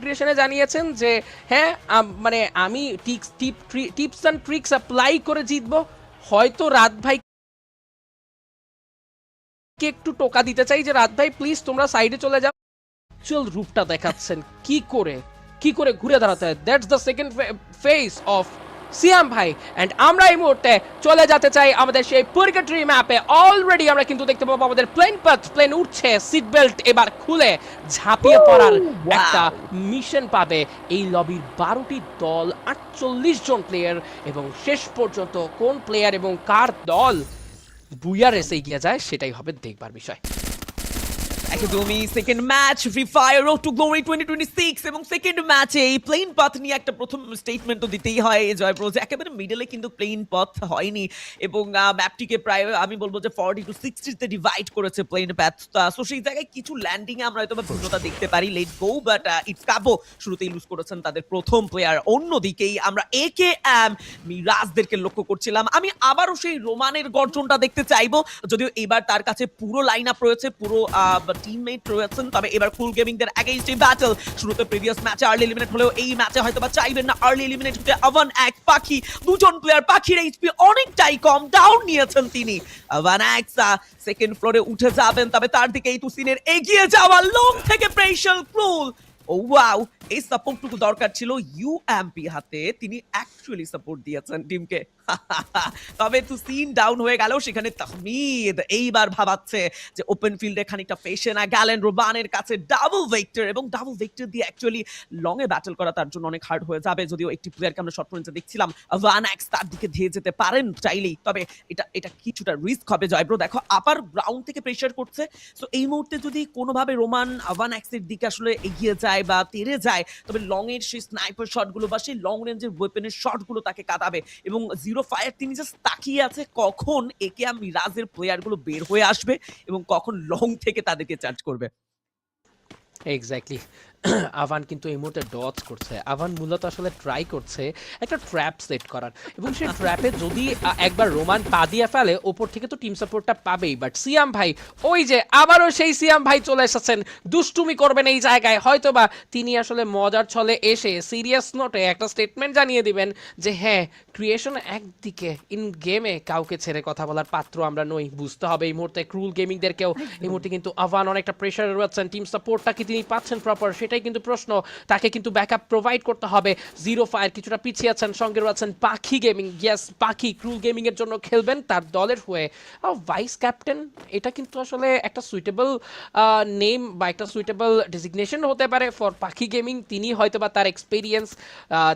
ক্রিয়েশনে জানিয়েছেন যে হ্যাঁ মানে আমি টিপস অ্যান্ড ট্রিক্স অ্যাপ্লাই করে জিতবো। হয়তো রাত ভাইকে একটু টোকা দিতে চাই যে রাত ভাই প্লিজ তোমরা সাইডে চলে যাও। অ্যাকচুয়াল রূপটা দেখাচ্ছেন কি করে ঘুরে দাঁড়াতে হয়। That's the second phase of Siam ভাই। অ্যান্ড আমরা এই মুহূর্তে চলে যেতে চাই আমাদের সেই পরিকাট্রি ম্যাপে। অলরেডি আমরা কিন্তু দেখতে পাবো আমাদের প্লেন উঠছে, সিট বেল্ট এবার খুলে ঝাঁপিয়ে পড়ার একটা মিশন পাবে এই লবির 12টি দল, 48 জন প্লেয়ার, এবং শেষ পর্যন্ত কোন প্লেয়ার এবং কার দল বুইয়ার রেসে এগিয়ে যায় সেটাই হবে দেখবার বিষয়। একদমই second match free fire road to Glory 2026 এবং সেকেন্ড ম্যাচে এই প্লেন পাথ নিয়ে একটা প্রথম স্টেটমেন্ট তো দিতেই হয় জয়প্রো যে একেবারে মিডলে কিন্তু প্লেন পাথ হয়নি এবং ম্যাপটিকে প্রায় আমি বলবো যে 40 টু 60 তে ডিভাইড করেছে প্লেন পাথ। সো সেই জায়গায় কিছু ল্যান্ডিং এ আমরা হয়তো ভিন্নতা দেখতে পারি। লেট গো, বাট ইটস কাবো শুরুতেই লুজ করেছেন তাদের প্রথম প্লেয়ার। অন্যদিকেই আমরা AKM মিরাজদেরকে লক্ষ্য করছিলাম। আমি আবারও সেই রোমানের গর্জনটা দেখতে চাইবো, যদিও এবার তার কাছে পুরো লাইন আপ রয়েছে, পুরো টিমমেট রয়েছেন। তবে এবার ফুল গেমিং দের এগেইনস্ট এই ব্যাটল। শুরুতে প্রিভিয়াস ম্যাচে আর্লি এলিমিনেট হলেও এই ম্যাচে হয়তোবা চাইবেন না আর্লি এলিমিনেট হতে। আভান এক পাখি, দুজন প্লেয়ার, পাখির এইচপি অনেকটাই কম, ডাউন নিয়েছেন তিনি। আভান এক সেকেন্ড ফ্লোরে উঠে যাবেন, তবে তার দিকে এই তুসিনের এগিয়ে যাওয়া লং থেকে প্রেশার ক্রুল। ও ওয়াও, এই সাপোর্টটুকু দরকার ছিল ইউএমপি হাতে, তিনি অ্যাকচুয়ালি সাপোর্ট দিয়েছেন টিমকে। তবে তুসিন ডাউন হয়ে গেল, সেখানে তাহমিদ এইবার ভাবাচ্ছে যে ওপেন ফিল্ডে খানিকটা ফেসে না গেলেন রোবানের কাছে ডাবল ভেক্টর, এবং ডাবল ভেক্টর দিয়ে অ্যাকচুয়ালি লং এ ব্যাটল করা তার জন্য অনেক হার্ড হয়ে যাবে। যদিও একটি প্লেয়ারকে আমরা শর্ট রেঞ্জে দেখছিলাম, ওয়ান এক্স তার দিকে ধেয়ে যেতে পারেন চাইলেই, তবে এটা কিছুটা রিস্ক হবে। জয়ব্রো দেখো আপার গ্রাউন্ড থেকে প্রেশার করছে। সো এই মুহূর্তে যদি কোনোভাবে রোমান ওয়ান এক্স এর দিকে আসলে এগিয়ে যায় বা তেড়ে যায়, তবে লং এর সেই স্নাইপার শটগুলো বা সেই লং রেঞ্জের ওয়েপেনের শটগুলো তাকে কাটাবে। এবং জিরো ফায়ার তিনি জাস্ট তাকিয়ে আছে কখন AKM মিরাজের প্লেয়ারগুলো বের হয়ে আসবে এবং কখন লং থেকে তাদেরকে চার্জ করবে। এক্স্যাক্টলি। আভান কিন্তু এই মুহূর্তে ডজ করছে। আভান মূলত আসলে ট্রাই করছে একটা ট্র্যাপ সেট করার, এবং সেই ট্র্যাপে যদি একবার রোমান পা দিয়ে ফেলে ওপর থেকে তো টিম সাপোর্টটা পাবেই। বাট সিয়াম ভাই, ওই যে আবারও সেই সিয়াম ভাই চলে এসেছেন, দুষ্টুমি করবেন এই জায়গায়। হয়তোবা তিনি আসলে মজার ছলে এসে সিরিয়াস নোটে একটা স্টেটমেন্ট জানিয়ে দিবেন যে হ্যাঁ, ক্রিয়েশন একদিকে, ইন গেমে কাউকে ছেড়ে কথা বলার পাত্র আমরা নই। বুঝতে হবে এই মুহূর্তে ক্রুল গেমিংদেরকেও। এই মুহূর্তে কিন্তু আভান অনেকটা প্রেশারে রয়েছেন, টিম সাপোর্টটা কি তিনি পাচ্ছেন প্রপার সেটাই কিন্তু প্রশ্ন। তাকে কিন্তু ব্যাকআপ প্রোভাইড করতে হবে। জিরো ফায়ার কিছুটা পিছিয়ে আছেন, সঙ্গে রয়েছেন পাখি গেমিং। ইয়েস, পাখি ক্রুল গেমিং এর জন্য খেলবেন তার দলের হয়ে। ভাইস ক্যাপ্টেন, এটা কিন্তু আসলে একটা সুইটেবল নেম বা একটা সুইটেবল ডেজিগনেশন হতে পারে ফর পাখি গেমিং। তিনি হয়তোবা তার এক্সপিরিয়েন্স,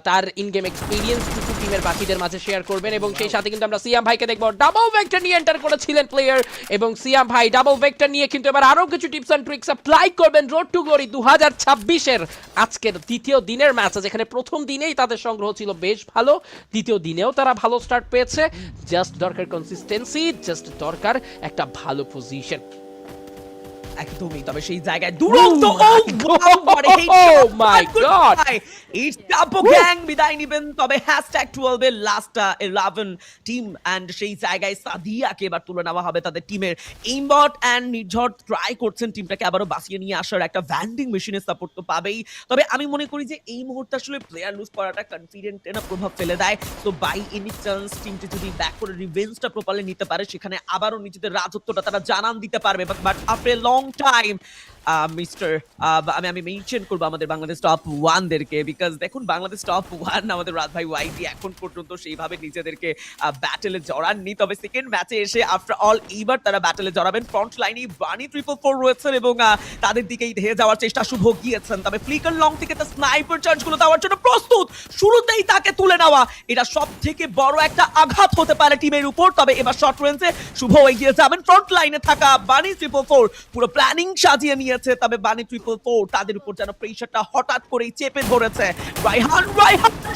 তার ইন গেম এক্সপিরিয়েন্স টিমের বাকিদের মাঝে শেয়ার করবেন। এবং সেই সাথে কিন্তু আমরা সিয়াম ভাইকে দেখবো, ডাবল ভেক্টর নিয়ে এন্টার করেছিলেন প্লেয়ার, এবং সিয়াম ভাই ডাবল ভেক্টর নিয়ে কিন্তু এবার আরো কিছু টিপস এন্ড ট্রিক্স অ্যাপ্লাই করবেন রোড টু গ্লোরি 2026-এর আজকের দ্বিতীয় দিনের ম্যাচ। যেখানে প্রথম দিনেই তাদের সংগ্রহ ছিল বেশ ভালো, দ্বিতীয় দিনেও তারা ভালো স্টার্ট পেয়েছে। জাস্ট দরকার কনসিস্টেন্সি, জাস্ট দরকার একটা ভালো পজিশন। একদমই, তবে সেই জায়গায় দুরন্ত বিদায় নিবেন। তবে #12 এর লাস্ট 11 টিম এন্ড সেই জায়গায় সাদিয়াকে এবার তুলে নেওয়া হবে তাদের টিমের। এইমবট এন্ড নির্ঝর ট্রাই করছেন টিমটাকে আবারও বাঁচিয়ে নিয়ে আসার, একটা ভ্যান্ডিং মেশিনের সাপোর্ট তো পাবেই। তবে আমি মনে করি যে এই মুহূর্তে আসলে প্লেয়ার লুজ করাটা কনফিডেন্ট এর প্রভাব ফেলে দেয়। তো বাই এনি চান্স টিমটি যদি ব্যাক করে রিভেঞ্জটা প্রপারলি নিতে পারে, সেখানে আবারও নিজেদের রাজত্বটা তারা জানান দিতে পারবে। But after long time mister আমি মেনশন করবো আমাদের বাংলাদেশ টপ 1 দেরকে, বিকজ দেখুন বাংলাদেশ টপ 1 আমাদের রাত ভাই ওয়াইটি এখন পর্যন্ত সেইভাবে নিজেদেরকে ব্যাটেলে জড়াননি। তবে সেকেন্ড ম্যাচে এসে আফটার অল এইবার তারা ব্যাটেলে জড়াবেন। ফ্রন্ট লাইনে বানি 444 রয়েছেন এবং তাদের দিকেই ধেয়ে যাওয়ার চেষ্টা শুভ গিয়েছেন। তবে ফ্লিকার লং থেকে তার স্নাইপার চার্জগুলো দেওয়ার জন্য প্রস্তুত। শুরুতেই তাকে তুলে নেওয়া, এটা সব থেকে বড় একটা আঘাত হতে পারে টিমের উপর। তবে এবার শর্ট রেঞ্জে শুভ এগিয়ে যাবেন। ফ্রন্ট লাইনে থাকা বানি 444 পুরো প্ল্যানিং সাজিয়ে নিয়ে, তবে বানি 444 তাদের উপর যেন প্রেশারটা হঠাৎ করেই চেপে ধরেছে। রায়হান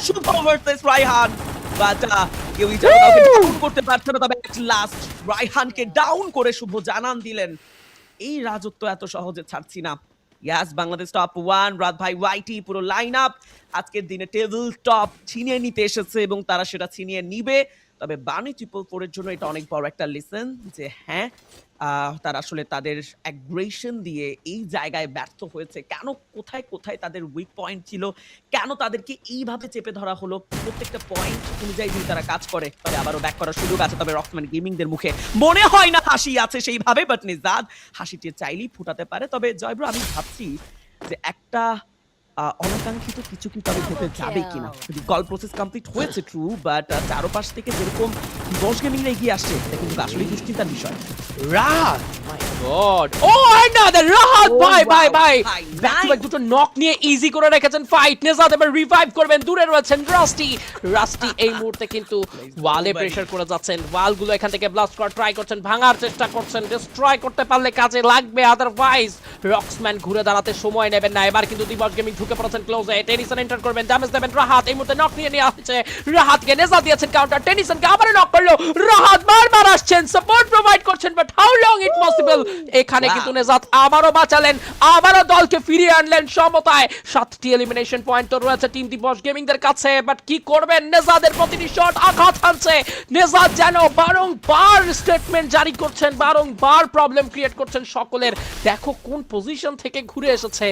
শুভ ভার্সেস রায়হান, বাট কেউই যেন কাউকে ডাউন করতে পারছে না। তবে লাস্ট রায়হানকে ডাউন করে শুভ জানান দিলেন, এই রাজত্ব এত সহজে ছাড়ছি না। ইয়াস, বাংলাদেশ টপ 1 রাত ভাই ওয়াইটি পুরো লাইন আপ আজকের দিনে টেবিল টপ ছিনিয়ে নিতে এসেছে এবং তারা সেটা ছিনিয়ে নিবে। তবে বানি 444 এর জন্য এটা অনেক বড় একটা লেসন যে হ্যাঁ, তারা আসলে তাদের অ্যাগ্রেশন দিয়ে এই জায়গায় ব্যর্থ হয়েছে। কেন কোথায়, কোথায় তাদের উইক পয়েন্ট ছিল? কেন তাদেরকে এইভাবে চেপে ধরা হলো? প্রত্যেকটা পয়েন্ট অনুযায়ী যদি তারা কাজ করে, তবে আবারও ব্যাক করার সুযোগ আছে। তবে রকসম্যান গেমিংদের মুখে মনে হয় না হাসি আছে সেইভাবে, বাট নিজাদ হাসিটি চাইলেই ফুটাতে পারে। তবে জয় ব্রো, আমি ভাবছি যে একটা অনাকাঙ্ক্ষিত কিছু কি তবে হতে যাবে কিনা। যদি গল প্রসেস কমপ্লিট হয়েছে ট্রু, বাট চারপাশ থেকে যেরকম বস গেমিংরা এগিয়ে আসছে, এটা কিন্তু আসলেই দুশ্চিন্তার বিষয়। রাহাত, মাই গড, ও another রাহাত, Oh, ভাই ভাই wow, ভাই ভাই, ব্যাক টু nice. ব্যাক দুটো নক নিয়ে ইজি করে রেখেছেন ফাইট। নেজাদ এবার রিভাইভ করবেন, দূরে রয়েছেন রাস্টি। রাস্টি এই মুহূর্তে কিন্তু ওয়ালে প্রেসার করে যাচ্ছেন, ওয়ালগুলো এখান থেকে ব্লাস্ট করার ট্রাই করছেন, ভাঙার চেষ্টা করছেন, ডিস্ট্রয় করতে পারলে কাজে লাগবে, আদারওয়াইজ রক্সম্যান ঘুরে দাঁড়াতে সময় নেবেন না। এবার কিন্তু দিবস গেমিং ঢুকে পড়েছেন ক্লোজে, টেনিসন এন্টার করবেন, ড্যামেজ দেবেন রাহাত। এই মুহূর্তে নক নিয়ে আসছে রাহাতকে, নেজাদ দিয়েছেন কাউন্টার, টেনিসনকে আবার নক করলো রাহাত, বারবার আসছেন, সাপোর্ট প্রোভাইড করছেন, but how long it possible. এখানে Wow. কিন্তু নেজাদ আবারও বাঁচালেন, আবারও দলকে ফিরিয়ে আনলেন সমতায়। 7টি এলিমিনেশন পয়েন্ট তো রয়েছে টিম দিবস গেমিংদের কাছে, বাট কি করবেন? নেজাদের প্রতিটি শট আঘাত হানছে। নেজাদ যেন বারংবার স্টেটমেন্ট জারি করছেন, বারংবার প্রবলেম ক্রিয়েট করছেন সকলের। দেখো কোন পজিশন থেকে ঘুরে এসেছে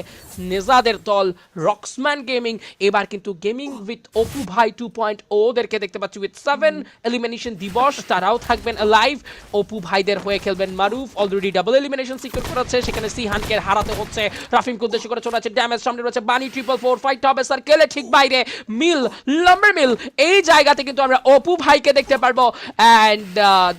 নেজাদের দল রক্সম্যান গেমিং। এবার কিন্তু গেমিং উইথ অপু ভাই 2.0 ওদেরকে দেখতে পাচ্ছি উইথ 7 এলিমিনেশন। দিবস তারাও থাকবেন লাইভ, অপু ভাইদের হয়ে খেলবেন মারুফ, অলরেডি ডাবল এলিমিনেশন সিকিউর করেছে, সেখানে সিহানকে হারাতে হচ্ছে। রাফিমকে উদ্দেশ্য করে চলে আছে ড্যামেজ, সামনে রয়েছে বানি, 444 ফাইট হবে সার্কেলে ঠিক বাইরে মিল, লাম্বার মিল। এই জায়গাতে কিন্তু আমরা অপু ভাইকে দেখতে পারবো। And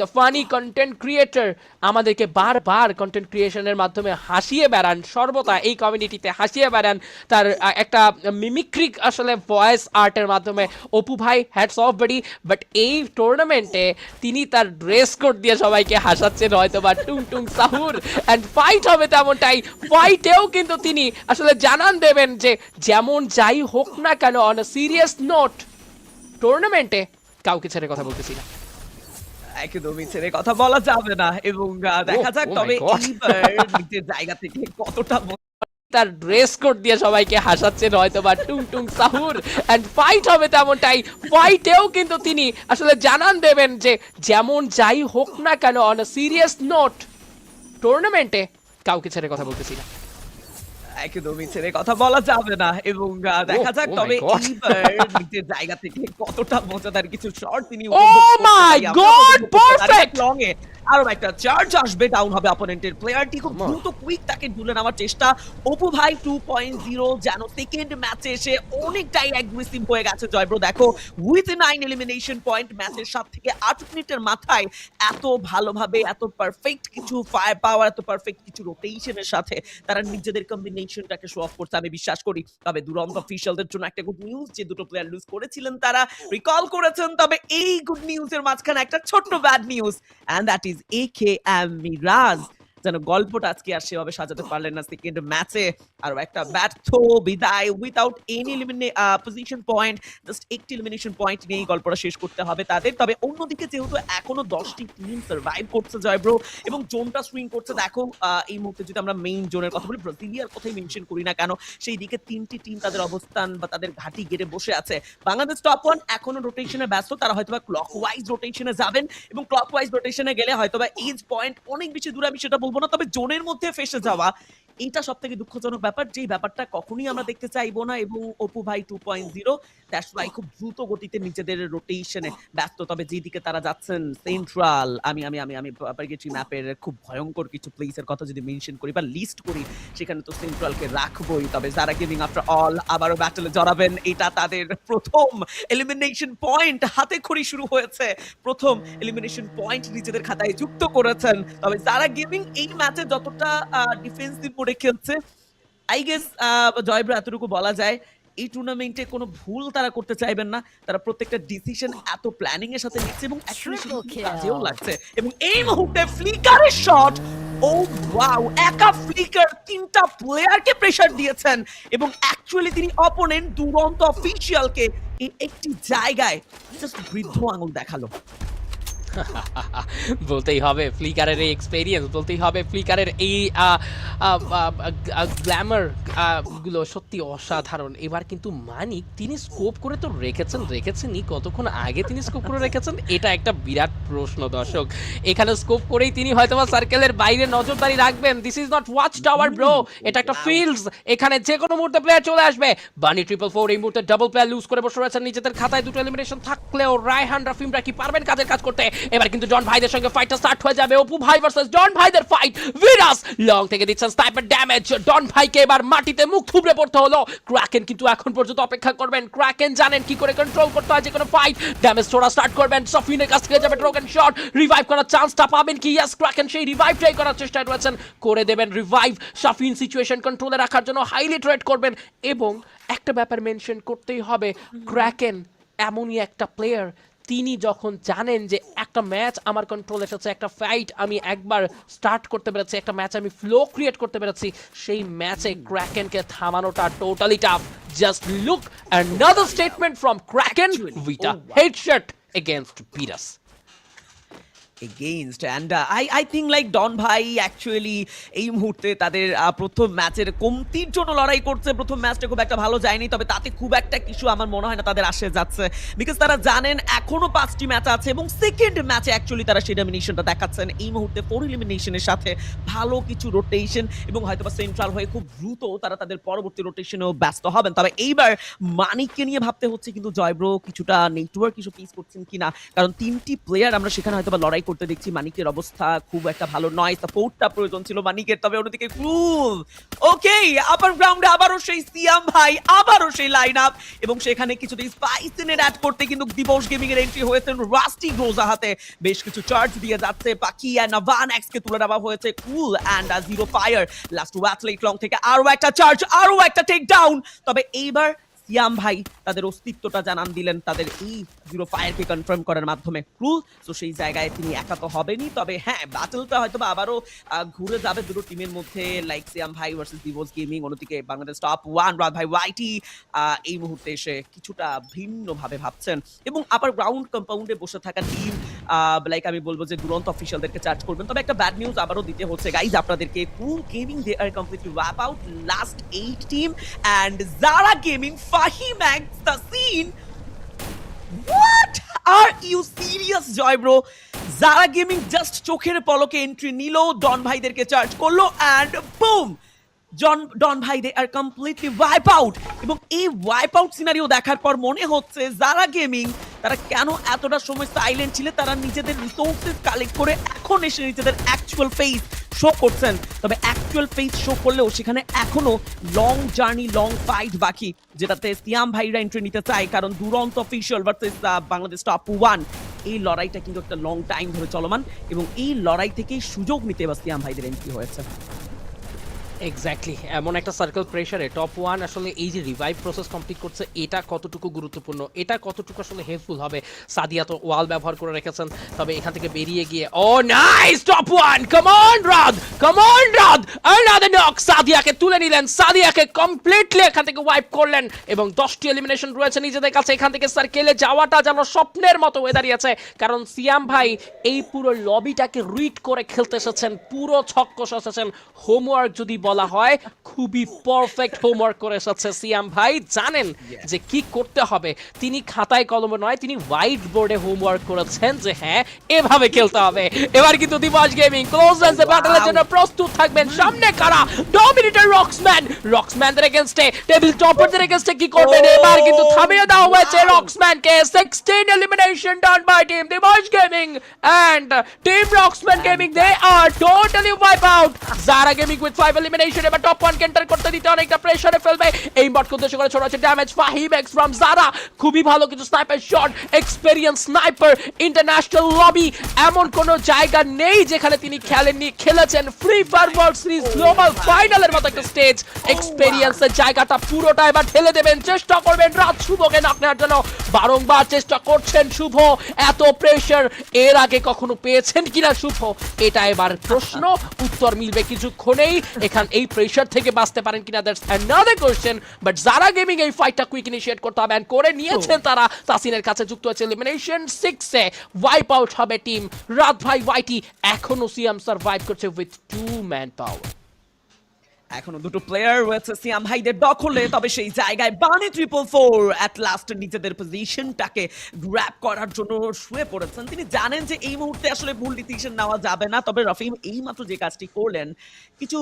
the funny content creator আমাদেরকে বারবার কন্টেন্ট ক্রিয়েশনের মাধ্যমে হাসিয়ে বেড়ান, সর্বদা এই কমিউনিটিতে হাসিয়ে বেড়ান তার একটা মিমিক্রিক আসলে ভয়েস আর্টের মাধ্যমে। অপু ভাই হ্যাটস অফ বাডি, বাট এই টুর্নামেন্টে তিনি তার ড্রেস কোড দিয়ে সবাইকে হাসাচ্ছেন হয়তো বা টুং টুং সাহুর। অ্যান্ড ফাইট হবে তেমনটাই, ফাইটেও কিন্তু তিনি আসলে জানান দেবেন যে যেমন যাই হোক না কেন, অন আ সিরিয়াস নোট টুর্নামেন্টে কাউকে ছেড়ে কথা বলতেছি না। একদমই ছেড়ে কথা বলা যাবে না, এবং দেখা যাক oh my তবে God. এইবার নিজের জায়গা থেকে কতটা তার ড্রেস কোড দিয়ে সবাইকে হাসাচ্ছেন হয়তো বা টুং টুং সাহুর। অ্যান্ড ফাইট হবে তেমনটাই, ফাইটেও কিন্তু তিনি আসলে জানান দেবেন যে যেমন যাই হোক না কেন, অন আ সিরিয়াস নোট টুর্নামেন্টে কাউকে ছেড়ে কথা বলতেছি না। একদমই ছেড়ে কথা বলা যাবে না, এবং দেখা যাক oh my তবে God. এইবার নিজের জায়গা থেকে কতটা মজাদার কিছু শট তিনি Oh my God, perfect! Long এ আরো একটা চার্জ আসবে, ডাউন হবে অপোনেন্টের প্লেয়ারটি, খুব Come on. দ্রুত কুইক তাকে তুলে নেওয়ার চেষ্টা। অপু ভাই 2.0 যেন সেকেন্ড ম্যাচে এসে অনেকটাই অ্যাগ্রেসিভ হয়ে গেছে। জয়ব্রো দেখো উইথ 9 এলিমিনেশন পয়েন্ট, ম্যাচের 7 থেকে 8 মিনিটের মাথায় এত ভালোভাবে, এত পারফেক্ট কিছু ফায়ার পাওয়ার, এত পারফেক্ট কিছু রোটেশনের সাথে তারা নিজেদের কম্বিনেশনটাকে শো অফ করছে, আমি বিশ্বাস করি। তবে দুরন্ত অফিশিয়ালদের জন্য একটা গুড নিউজ, যে দুটো প্লেয়ার লুজ করেছিলেন তারা রিকল করেছেন। তবে এই গুড নিউজের মাঝখানে একটা ছোট্ট bad news, and that is AKM Miraj যেন গল্পটা আজকে আর সেভাবে সাজাতে পারলেন না সেকেন্ড ম্যাচে। আর একটা ব্যর্থ বিদায় without any position point, just একটি এলিমিনেশন পয়েন্ট নিয়ে গল্পটা শেষ করতে হবে তাদের। তবে অন্যদিকে যেহেতু এখনো 10টি টিম সার্ভাইভ করছে জয়ব্রো, এবং জোনটা সুইং করছে, দেখো এই মুহূর্তে যদি আমরা মেইন জোনের কথা বলি, ব্রাজিলিয়ার কথাই মেনশন করি না কেন, সেই দিকে 3টি টিম তাদের অবস্থান বা তাদের ঘাঁটি গেড়ে বসে আছে। বাংলাদেশ টপ 1 এখনো রোটেশনে ব্যস্ত, তারা হয়তোবা ক্লকওয়াইজ রোটেশনে যাবেন, এবং ক্লকওয়াইজ রোটেশনে গেলে হয়তোবা এজ পয়েন্ট অনেক বেশি দূরে, আমি সেটা বলবো না, তবে জোনের মধ্যে ফেসে যাওয়া এইটা সব থেকে দুঃখজনক ব্যাপার, যেই ব্যাপারটা কখনোই আমরা দেখতে চাইবো না। এবং অপু ভাই 2.0 দ্যাটস ওয়াই খুব দ্রুত গতিতে নিজেদের রোটেশনে ব্যস্ত। তবে যেদিকে তারা যাচ্ছেন সেন্ট্রাল, আমি আমি আমি আমি পারগেছি ম্যাপের খুব ভয়ঙ্কর কিছু প্লেসের কথা যদি মেনশন করি বা লিস্ট করি, সেখানে তো সেন্ট্রালকে রাখবোই। তবে যারা গেমিং আফটার অল আবারও ব্যাটলে জড়াবেন, এটা তাদের প্রথম এলিমিনেশন পয়েন্ট, হাতে খড়ি শুরু হয়েছে, প্রথম এলিমিনেশন পয়েন্ট নিজেদের খাতায় যুক্ত করেছেন। তবে যারা গেমিং এই ম্যাচে যতটা ডিফেন্সিভ মোডে খেলছে, আই গেস জয়ব্রো এতটুকু বলা যায়, এই টুর্নামেন্টে কোনো ভুল তারা করতে চাইবেন না। তারা প্রত্যেকটা ডিসিশন এত প্ল্যানিং এর সাথে নিচ্ছে, এবং অ্যাকচুয়ালি কাজেও লাগছে। এবং এই মুহূর্তে ফ্লিকারের শট, ও ওয়াও, একা ফ্লিকার 3টা প্লেয়ারকে প্রেসার দিয়েছেন, এবং অ্যাকচুয়ালি তিনি অপোনেন্ট দুরন্ত অফিশিয়ালকে এই একটি জায়গায় জাস্ট বৃদ্ধ আঙুল দেখালো। বলতেই হবে ফ্লিকারের এই এক্সপেরিয়েন্স, বলতেই হবে ফ্লিকারের এই গ্ল্যামার গুলো সত্যি অসাধারণ। এবার কিন্তু মানিক তিনি স্কোপ করে তো রেখেছেনই, কতক্ষণ আগে তিনি স্কোপ করে রেখেছেন এটা একটা বিরাট প্রশ্ন দর্শক। এখানে স্কোপ করেই তিনি হয়তোবা সার্কেলের বাইরে নজরদারি রাখবেন। This is not watch tower bro, এটা একটা ফিল্ডস, এখানে যে কোনো মুহূর্তে প্লেয়ার চলে আসবে। বানি 444 এই মুহূর্তে ডাবল প্লেয়ার লুজ করে বসে রয়েছেন, নিজেদের খাতায় দুটো এলিমিনেশন থাকলেও রায়হান রাফিমরা কি পারবেন কাজের কাজ করতে? এবার কিন্তু জন ভাইদের সঙ্গে ফাইটটা স্টার্ট হয়ে যাবে। অপু ভাই ভার্সেস জন ভাইদের ফাইট। ভিরাস লং থেকে দিচ্ছেন স্নাইপার ড্যামেজ, ডন ভাইকে এবার মাটিতে মুখ থুবড়ে পড়তে হলো। ক্রাকেন কিন্তু এখন পর্যন্ত অপেক্ষা করবেন, ক্রাকেন জানেন কি করে কন্ট্রোল করতে হয় যে কোনো ফাইট। ড্যামেজ ছোড়া স্টার্ট করবেন, সফিনের কাছ থেকে যাবে ড্রোগন শট, রিভাইভ করার চান্সটা পাবেন কি? ইয়েস, ক্রাকেন সেই রিভাইভ ট্রাই করার চেষ্টায় রয়েছেন, করে দেবেন রিভাইভ। সাফিন সিচুয়েশন কন্ট্রোলে রাখার জন্য হাইলি ট্রেড করবেন। এবং একটা ব্যাপার মেনশন করতেই হবে, ক্রাকেন এমনই একটা প্লেয়ার, তিনি যখন জানেন যে একটা ম্যাচ আমার কন্ট্রোল এসেছে, একটা ফাইট আমি একবার স্টার্ট করতে পেরেছি, একটা ম্যাচ আমি ফ্লো ক্রিয়েট করতে পেরেছি, সেই ম্যাচে ক্র্যাকেনকে থামানোটা totally tough. Just look another statement from Kraken, Vita headshot against Virus. against and I think like Don ভাই অ্যাকচুয়ালি এই মুহূর্তে তাদের প্রথম ম্যাচের কমতির জন্য লড়াই করছে। প্রথম ম্যাচটা খুব একটা ভালো যায়নি, তবে তাতে খুব একটা কিছু আমার মনে হয় না তাদের আসে যাচ্ছে, বিকজ তারা জানেন এখনো 5টি ম্যাচ আছে এবং সেকেন্ড ম্যাচে অ্যাকচুয়ালি তারা সেই ডমিনেশনটা দেখাচ্ছেন। এই মুহূর্তে 4 এলিমিনেশনের সাথে ভালো কিছু রোটেশন এবং হয়তোবা সেন্ট্রাল হয়ে খুব দ্রুত তারা তাদের পরবর্তী রোটেশনেও ব্যস্ত হবেন। তবে এইবার মানিককে নিয়ে ভাবতে হচ্ছে কিন্তু জয়ব্রো কিছুটা নেটওয়ার্ক ইস্যু ফেস করছেন কিনা, কারণ 3টি প্লেয়ার আমরা সেখানে হয়তোবা লড়াই করতে দেখছি। মানিকের অবস্থা খুব একটা ভালো নয়, সাপোর্টটা প্রয়োজন ছিল মানিকের। তবে অন্যদিকে ক্রুল ওকে আপার গ্রাউন্ডে আবারও সেই সিয়াম ভাই, আবারও সেই লাইন আপ এবং সেখানে কিছুটা স্পাইসিনের অ্যাড করতে কিন্তু দিবস গেমিং এর এন্ট্রি হয়েছেন রাস্টি গ্রোজা হাতে, বেশ কিছু চার্জ দিয়ে যাচ্ছে। পাকি এন্ড নাভান এক্স কে তুলে নেওয়া হয়েছে, cool and zero fire last ওয়াটলেট লং থেকে আরো একটা চার্জ, আরো একটা টেক ডাউন। তবে এইবার সিয়াম ভাই তাদের অস্তিত্বটা জানান দিলেন তাদের এই জিরো ফায়ারকে কনফার্ম করার মাধ্যমে। ক্রুল তো সেই জায়গায় তিনি একা তো হবেনি, তবে হ্যাঁ ব্যাটলটা হয়তো আবারও ঘুরে যাবে দুটো টিমের মধ্যে, লাইক সিয়াম ভাই ভার্সেস দিবস গেমিং। অন্যদিকে বাংলাদেশ টপ 1 রাত ভাই ওয়াইটি এই মুহূর্তে এসে কিছুটা ভিন্নভাবে ভাবছেন এবং আপার গ্রাউন্ড কম্পাউন্ডে বসে থাকা টিম লাইক আমি বলবো যে দুরন্ত অফিসিয়ালদেরকে চার্জ করবেন। তবে একটা ব্যাড নিউজ আবারও দিতে হচ্ছে গাইজ আপনাদেরকে, Krull gaming they are completely wiped out last 8 team and Zara gaming Fahim X the scene. What? Are you serious, Joy bro? Zara Gaming just চোখের পলকে এন্ট্রি নিল, ডন ভাইদেরকে চার্জ করলো and boom! ডন ভাই দে আর কমপ্লিটলি ওয়াইপ আউট। এবং এই wipe out scenario দেখার পর মনে হচ্ছে যারা গেমিং তারা কেন এতটা সময় সাইলেন্ট ছিল, তারা নিজেদের রিসোর্সেস কালেক্ট করে এখন এসে নিজেদের অ্যাকচুয়াল ফেস শো করছেন। তবে অ্যাকচুয়াল ফেস শো করলেও সেখানে এখনো লং জার্নি, লং ফাইট বাকি, যেটাতে সিয়াম ভাইরা এন্ট্রি নিতে চায়, কারণ দুরন্ত অফিসিয়াল ভার্সেস বাংলাদেশ টপ 1 এই লড়াইটা কিন্তু একটা লং টাইম ধরে চলমান এবং এই লড়াই থেকেই সুযোগ নিতে এবার সিয়াম ভাইদের এন্ট্রি হয়েছে। এক্স্যাক্টলি, এমন একটা সার্কেল প্রেসারে টপ 1 আসলে এই যে রিভাইভ প্রসেস কমপ্লিট করছে, এটা কতটুকু গুরুত্বপূর্ণ, এটা কতটুকু আসলে হেল্পফুল হবে। সাদিয়া তো ওয়াল ব্যবহার করে রেখেছেন, তবে এখান থেকে বেরিয়ে গিয়ে ও nice top 1, come on Raad, come on Raad, another knock. সাদিয়াকে তুলে নিলেন, সাদিয়াকে কমপ্লিটলি এখান থেকে ওয়াইপ করলেন এবং 10টি এলিমিনেশন রয়েছে নিজেদের কাছে। এখান থেকে সার্কেলে যাওয়াটা যেন স্বপ্নের মতো হয়ে দাঁড়িয়েছে, কারণ সিয়াম ভাই এই পুরো লবিটাকে রিড করে খেলতে এসেছেন, পুরো ছক্কস এসেছেন। হোমওয়ার্ক যদি বলা হয়, খুবই পারফেক্ট হোমওয়ার্ক করে এসেছে সিয়াম ভাই, জানেন যে কি করতে হবে। তিনি খাতায় কলমে নয়, তিনি হোয়াইট বোর্ডে হোমওয়ার্ক করেছেন যে হ্যাঁ এভাবে খেলতে হবে। এবার কিন্তু দিবস গেমিং ক্লোজ রেঞ্জে ব্যাটলের জন্য প্রস্তুত থাকবেন। সামনে কারা? ডমিনেটর রক্সম্যানদের এগেইনস্টে, টেবিল টপারদের এগেইনস্টে কি করবেন? এবার কিন্তু থামিয়ে দেওয়া হয়েছে রক্সম্যানকে। 16 elimination done by team Dibosh gaming and team Roxman gaming, they are totally wipe out. Zara gaming with 5 elimination, এবার টপ 1 কে এন্টার করতে দিতে অনেকটা প্রেসারে ফেলবে। এই বটকে উদ্দেশ্য করে ছোড়া হচ্ছে ড্যামেজ। ফাহিম এক্স ফ্রম জারা, খুবই ভালো কিছু sniper shot, experience sniper. International lobby এমন কোন জায়গা নেই যেখানে তিনি খেলেননি, খেলেছেন free fire world series global ফাইনালের মতো একটা স্টেজ। এক্সপেরিয়েন্সের জায়গাটা পুরোটা এবার ঠেলে দেবেন, চেষ্টা করবেন রাত শুভকে নক নেওয়ার জন্য, বারংবার চেষ্টা করছেন শুভ। এত প্রেসার এর আগে কখনো পেয়েছেন কিনা শুভ, এটা এবার প্রশ্ন, উত্তর মিলবে কিছুক্ষণেই। এই প্রেশার থেকে বাঁচতে পারেন কিনা, দ্যাটস অ্যানাদার কোশ্চেন। বাট যারা গেমিং এই ফাইটটা কুইক ইনিশিয়েট করতে হবে and করে নিয়েছেন তারা। তাসিনের কাছে যুক্ত হচ্ছে এলিমিনেশন 6-এ, ওয়াইপ আউট হবে টিম। রাত ভাই ওয়াইটি এখনো সিয়াম সার্ভাইভ করছে উইথ 2 ম্যান পাওয়ার। এখনো দুটো প্লেয়ার রয়েছে সিয়াম ভাইদের দখলে, তবে সেই জায়গায় বানি 444 অ্যাট লাস্ট নিজেদের পজিশনটাকে গ্র্যাব করার জন্য শুয়ে পড়েছেন। তিনি জানেন যে এই মুহূর্তে আসলে ভুল ডিসিশন নেওয়া যাবে না, তবে রফিম এইমাত্র যে কাজটি করলেন, কিছু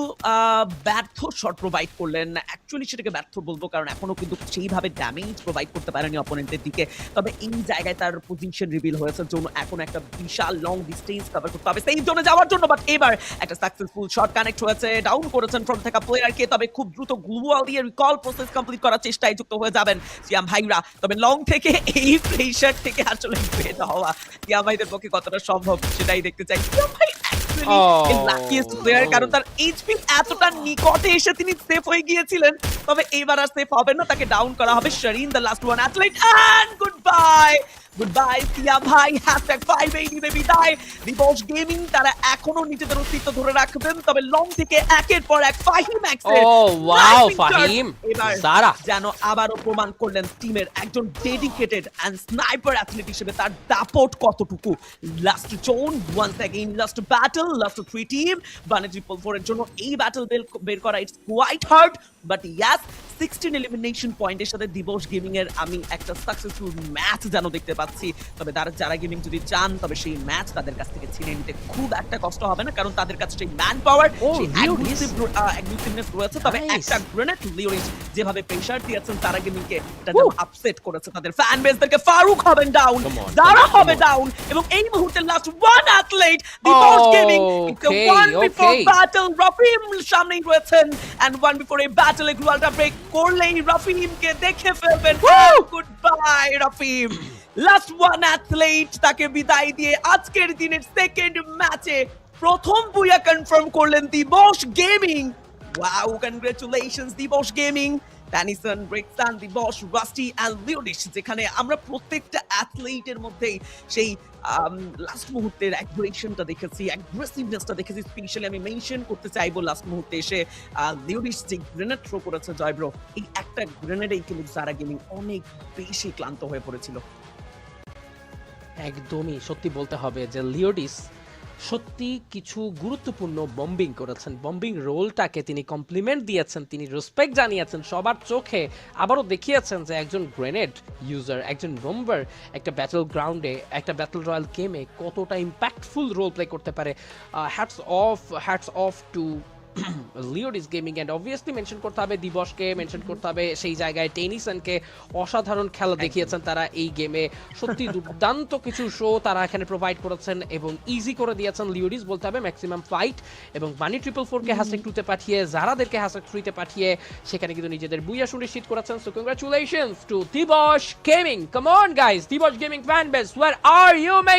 ব্যর্থ শট প্রোভাইড করলেন। অ্যাকচুয়ালি সেটাকে ব্যর্থ বলবো, কারণ এখনো কিন্তু সেইভাবে ড্যামেজ প্রোভাইড করতে পারেনি অপোনেন্টের দিকে। তবে এই জায়গায় তার পজিশন রিভিল হয়েছে, জন্য এখন একটা বিশাল লং ডিস্টেন্স কভার করতে হবে সেই জোনে যাওয়ার জন্য। বাট এবার একটা সাকসেসফুল শট কানেক্ট হয়েছে, ডাউন করেছেন ফ্রন্ট থেকে প্লেয়ারকে। তবে খুব দ্রুত গ্লুয়াল দিয়ে রিকল প্রসেস কমপ্লিট করার চেষ্টায় যুক্ত হয়ে যাবেন সিয়াম ভাইরা। তবে লং থেকে এই প্রেশার থেকে আসলে বের হওয়া সিয়াম ভাইদের পক্ষে কতটা সম্ভব সেটাই দেখতে চাই। সিয়াম ভাই লাকিয়েস্ট প্লেয়ার, কারণ তার এইচপি এতটা নিকটে এসে তিনি সেফ হয়ে গিয়েছিলেন। তবে এবার আর সেফ হবেন না, তাকে ডাউন করা হবে। Sharin the last one athlete, and good bye Siam ভাই। #580 তে বিদায় দিবস গেমিং। তারা এখনো নিজেদের অস্তিত্ব ধরে রাখবেন, তবে লং থেকে একের পর এক ফাহিম এক্সের ওয়াও ফাহিম এবার জারা যেন আবারও প্রমাণ করলেন টিমের একজন ডেডিকেটেড এন্ড স্নাইপার অ্যাথলেট হিসেবে তার দাপট কতটুকু। Last zone, once again last battle, last 3 team. Bunny 444 এর জন্য এই ব্যাটল বের করা it's quite hard, but yes 16 elimination পয়েন্টের সাথে দিবস গেমিং এর আমি একটা সাকসেসফুল ম্যাচ যেন দেখতে পাচ্ছি। তবে যারা গেমিং যদি চান, তবে সেই ম্যাচ তাদের কাছ থেকে ছিনিয়ে নিতে খুব একটা কষ্ট হবে না, কারণ তাদের কাছে সেই ম্যান পাওয়ার, সেই অ্যাগ্রেসিভনেস রয়েছে। তবে একটা গ্রেনেড লিওরিস যেভাবে প্রেশার দিয়েছেন তারা গেমিংকে, এটা যেন আপসেট করেছে তাদের ফ্যান বেসদেরকে। ফারুক হবেন ডাউন, যারা হবে ডাউন, এবং এই মুহূর্তে last one athlete Dibos gaming. It's a one before battle, Rafim সামনেই রয়েছেন, এন্ড ওয়ান বিফোর এই ব্যাটলে গ্লুয়ালটা ব্রেক করলেই রফিমকে দেখে ফেলবেন। Good bye Rafim. Last one athlete, তাকে বিদায় দিয়ে আজকের দিনের সেকেন্ড ম্যাচে প্রথম বুয়া কনফার্ম করলেন দিবস গেমিং। ওয়াও, কনগ্রাচুলেশনস দিবস গেমিং। ট্যানিসন, ব্রেকসান, দিবস, রাস্টি এন্ড লিওডিশ, যেখানে আমরা প্রত্যেকটা অ্যাথলেটের মধ্যেই সেই লাস্ট মুহূর্তের অ্যাগ্রেশনটা দেখেছি, অ্যাগ্রেসিভনেসটা দেখেছি। স্পেশালি আমি মেনশন করতে চাইবো লাস্ট মুহূর্তে এসে লিওডিশ যে গ্রেনেড থ্রো করেছে জয়ব্রো, এই একটা গ্রেনেডেই কিন্তু সারা গেমিং অনেক বেশি ক্লান্ত হয়ে পড়েছিল। একদমই সত্যি বলতে হবে যে লিওডিস সত্যি কিছু গুরুত্বপূর্ণ বম্বিং করেছেন। বম্বিং রোলটাকে তিনি কমপ্লিমেন্ট দিয়েছেন, তিনি রেসপেক্ট জানিয়েছেন সবার চোখে। আবারও দেখিয়েছেন যে একজন গ্রেনেড ইউজার, একজন বম্বার একটা ব্যাটল গ্রাউন্ডে, একটা ব্যাটল রয়্যাল গেমে কতটা ইম্প্যাক্টফুল রোল প্লে করতে পারে। Hats off to Leodis gaming. And obviously mention করতে হবে দিবসকে, মেনশন করতে হবে সেই জায়গায় টেনিসনকে। অসাধারণ খেলা দেখিয়েছেন তারা এই গেমে, সত্যি দুর্দান্ত কিছু শো তারা এখানে প্রোভাইড করেছেন এবং ইজি করে দিয়েছেন লিওডিস বলতে হবে ম্যাক্সিমাম ফাইট। এবং বানি 444কে হ্যাশট্যাগ 2 তে পাঠিয়ে, যারাদেরকে হ্যাশট্যাগ 3 তে পাঠিয়ে সেখানে কিন্তু নিজেদের বুইয়া সুনিশ্চিত করেছেন। So congratulations to Dibosh gaming. Come on guys, Dibosh gaming fan base, where are you? Make